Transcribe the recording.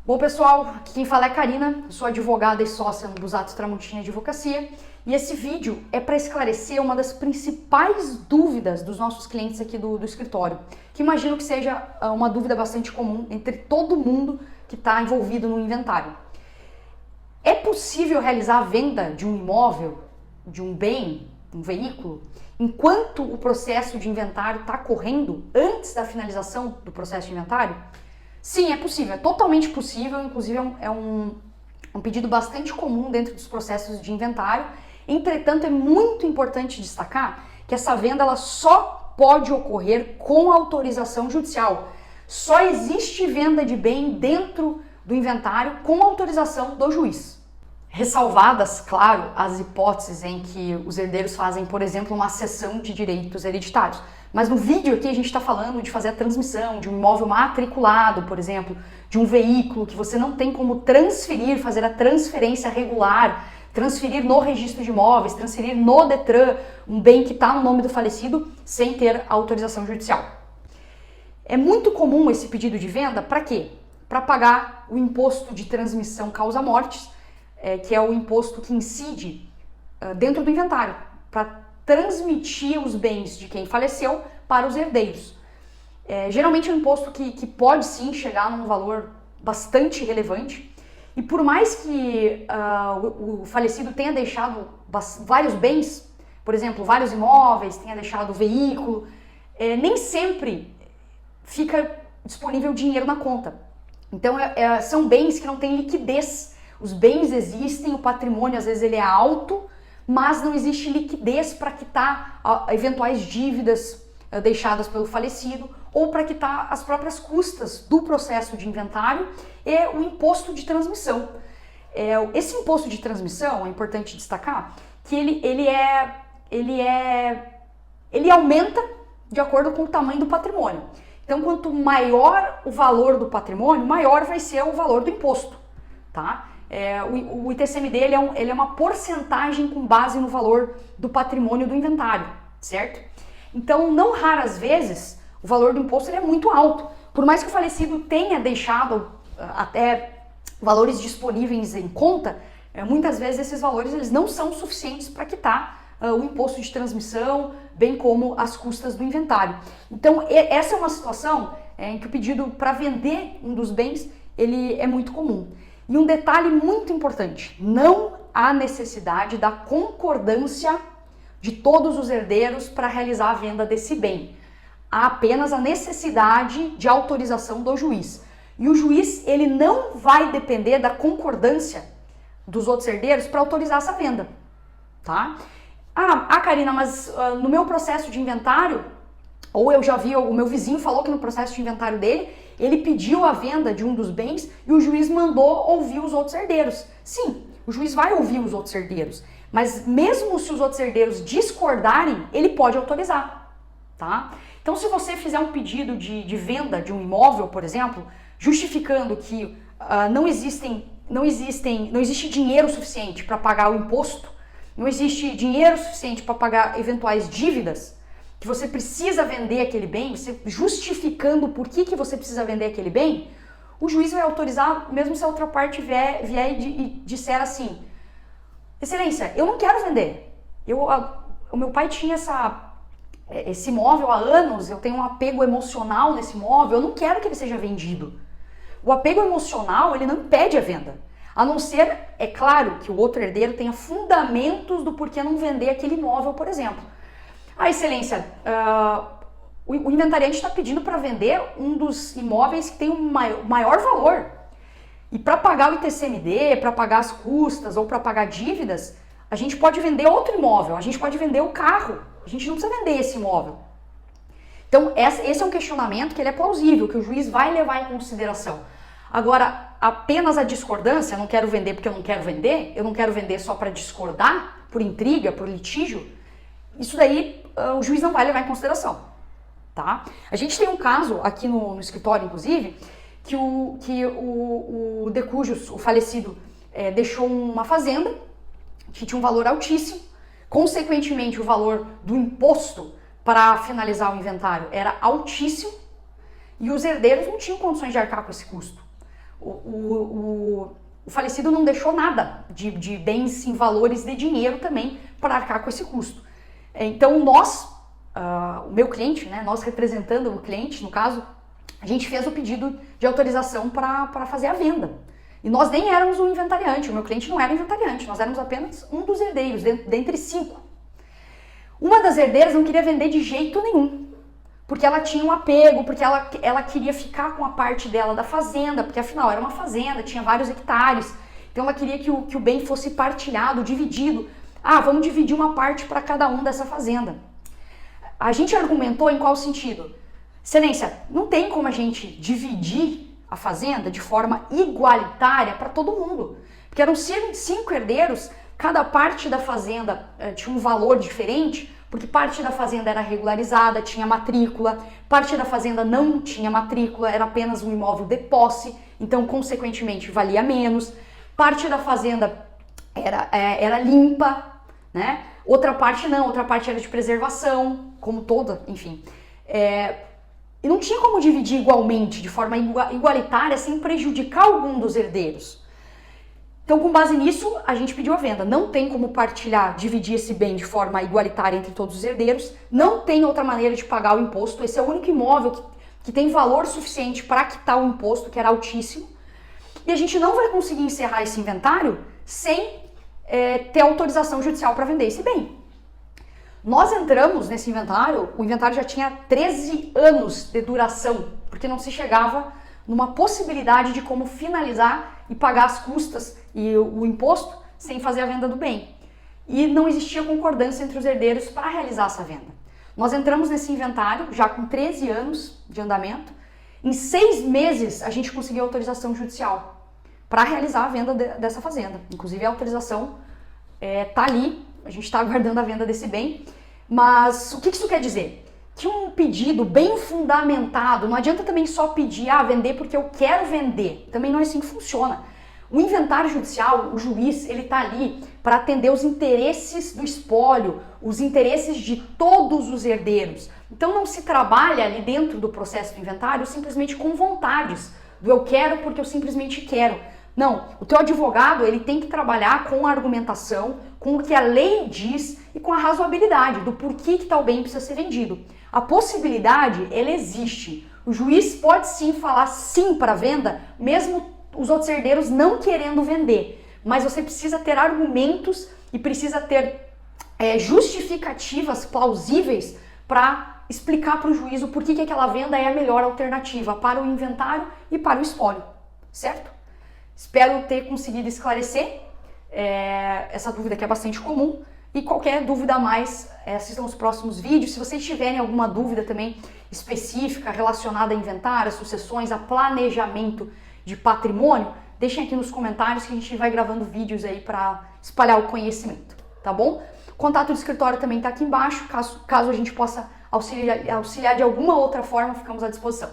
Bom, pessoal, aqui quem fala é a Karina, eu sou advogada e sócia no Busato Tramontina Advocacia, e esse vídeo é para esclarecer uma das principais dúvidas dos nossos clientes aqui do escritório, que imagino que seja uma dúvida bastante comum entre todo mundo que está envolvido no inventário. É possível realizar a venda de um imóvel, de um bem, um veículo, enquanto o processo de inventário está correndo antes da finalização do processo de inventário? Sim, é possível, é totalmente possível, inclusive é um pedido bastante comum dentro dos processos de inventário. Entretanto, é muito importante destacar que essa venda ela só pode ocorrer com autorização judicial. Só existe venda de bem dentro do inventário com autorização do juiz. Ressalvadas, claro, as hipóteses em que os herdeiros fazem, por exemplo, uma cessão de direitos hereditários. Mas no vídeo aqui a gente está falando de fazer a transmissão de um imóvel matriculado, por exemplo, de um veículo que você não tem como transferir, fazer a transferência regular, transferir no registro de imóveis, transferir no Detran, um bem que está no nome do falecido, sem ter autorização judicial. É muito comum esse pedido de venda para quê? Para pagar o imposto de transmissão causa-mortes, que é o imposto que incide dentro do inventário, para transmitir os bens de quem faleceu para os herdeiros. Geralmente é um imposto que pode sim chegar num valor bastante relevante, e por mais que o falecido tenha deixado vários bens, por exemplo, vários imóveis, tenha deixado veículo, nem sempre fica disponível dinheiro na conta. Então são bens que não têm liquidez. Os bens existem, o patrimônio às vezes ele é alto, mas não existe liquidez para quitar eventuais dívidas deixadas pelo falecido ou para quitar as próprias custas do processo de inventário e o imposto de transmissão. Esse imposto de transmissão, é importante destacar, que ele aumenta de acordo com o tamanho do patrimônio. Então, quanto maior o valor do patrimônio, maior vai ser o valor do imposto, tá? O ITCMD ele é uma porcentagem com base no valor do patrimônio do inventário, certo? Então, não raras vezes, o valor do imposto ele é muito alto. Por mais que o falecido tenha deixado até valores disponíveis em conta, muitas vezes esses valores eles não são suficientes para quitar o imposto de transmissão, bem como as custas do inventário. Então, essa é uma situação em que o pedido para vender um dos bens ele é muito comum. E um detalhe muito importante, não há necessidade da concordância de todos os herdeiros para realizar a venda desse bem. Há apenas a necessidade de autorização do juiz. E o juiz ele não vai depender da concordância dos outros herdeiros para autorizar essa venda, tá? Karina, mas no meu processo de inventário, ou eu já vi, o meu vizinho falou que no processo de inventário dele, ele pediu a venda de um dos bens e o juiz mandou ouvir os outros herdeiros. Sim, o juiz vai ouvir os outros herdeiros, mas mesmo se os outros herdeiros discordarem, ele pode autorizar, tá? Então, se você fizer um pedido de venda de um imóvel, por exemplo, justificando que não existe dinheiro suficiente para pagar o imposto, não existe dinheiro suficiente para pagar eventuais dívidas, que você precisa vender aquele bem, você justificando por que você precisa vender aquele bem, o juiz vai autorizar, mesmo se a outra parte vier e disser assim: Excelência, eu não quero vender. O meu pai tinha esse imóvel há anos, eu tenho um apego emocional nesse imóvel, eu não quero que ele seja vendido. O apego emocional, ele não impede a venda. A não ser, é claro, que o outro herdeiro tenha fundamentos do porquê não vender aquele imóvel, por exemplo. Excelência, o inventariante está pedindo para vender um dos imóveis que tem um maior valor. E para pagar o ITCMD, para pagar as custas ou para pagar dívidas, a gente pode vender outro imóvel, a gente pode vender o carro, a gente não precisa vender esse imóvel. Então, esse é um questionamento que ele é plausível, que o juiz vai levar em consideração. Agora, apenas a discordância, eu não quero vender porque eu não quero vender só para discordar, por intriga, por litígio, isso daí o juiz não vai levar em consideração, tá? A gente tem um caso aqui no escritório, inclusive, que o de cujos, o falecido, deixou uma fazenda que tinha um valor altíssimo, consequentemente o valor do imposto para finalizar o inventário era altíssimo e os herdeiros não tinham condições de arcar com esse custo. O falecido não deixou nada de bens em valores de dinheiro também para arcar com esse custo. Então nós, o meu cliente, né, nós representando o cliente, no caso, a gente fez o pedido de autorização para fazer a venda. E nós nem éramos o inventariante, o meu cliente não era o inventariante, nós éramos apenas um dos herdeiros, dentre 5. Uma das herdeiras não queria vender de jeito nenhum, porque ela tinha um apego, porque ela queria ficar com a parte dela da fazenda, porque afinal era uma fazenda, tinha vários hectares, então ela queria que o bem fosse partilhado, dividido. Ah, vamos dividir uma parte para cada um dessa fazenda. A gente argumentou em qual sentido? Excelência, não tem como a gente dividir a fazenda de forma igualitária para todo mundo, porque eram 5 herdeiros, cada parte da fazenda tinha um valor diferente, porque parte da fazenda era regularizada, tinha matrícula, parte da fazenda não tinha matrícula, era apenas um imóvel de posse, então consequentemente valia menos, parte da fazenda era limpa, né? Outra parte não, outra parte era de preservação, como toda, enfim. E não tinha como dividir igualmente, de forma igualitária, sem prejudicar algum dos herdeiros. Então, com base nisso, a gente pediu a venda. Não tem como partilhar, dividir esse bem de forma igualitária entre todos os herdeiros. Não tem outra maneira de pagar o imposto. Esse é o único imóvel que tem valor suficiente para quitar o imposto, que era altíssimo. E a gente não vai conseguir encerrar esse inventário sem ter autorização judicial para vender esse bem. Nós entramos nesse inventário, o inventário já tinha 13 anos de duração, porque não se chegava numa possibilidade de como finalizar e pagar as custas e o imposto sem fazer a venda do bem. E não existia concordância entre os herdeiros para realizar essa venda. Nós entramos nesse inventário já com 13 anos de andamento. Em 6 meses a gente conseguiu autorização judicial para realizar a venda dessa fazenda. Inclusive a autorização está ali, a gente está aguardando a venda desse bem. Mas o que isso quer dizer? Que um pedido bem fundamentado, não adianta também só pedir, vender porque eu quero vender. Também não é assim que funciona. O inventário judicial, o juiz, ele está ali para atender os interesses do espólio, os interesses de todos os herdeiros. Então não se trabalha ali dentro do processo do inventário simplesmente com vontades, do eu quero porque eu simplesmente quero. Não, o teu advogado ele tem que trabalhar com a argumentação, com o que a lei diz e com a razoabilidade do porquê que tal bem precisa ser vendido. A possibilidade, ela existe. O juiz pode sim falar sim para a venda, mesmo os outros herdeiros não querendo vender. Mas você precisa ter argumentos e precisa ter justificativas plausíveis para explicar para o juiz o porquê que aquela venda é a melhor alternativa para o inventário e para o espólio, certo? Espero ter conseguido esclarecer essa dúvida que é bastante comum. E qualquer dúvida a mais, assistam os próximos vídeos. Se vocês tiverem alguma dúvida também específica relacionada a inventário, a sucessões, a planejamento de patrimônio, deixem aqui nos comentários que a gente vai gravando vídeos aí para espalhar o conhecimento, tá bom? O contato do escritório também está aqui embaixo, caso a gente possa auxiliar de alguma outra forma, ficamos à disposição.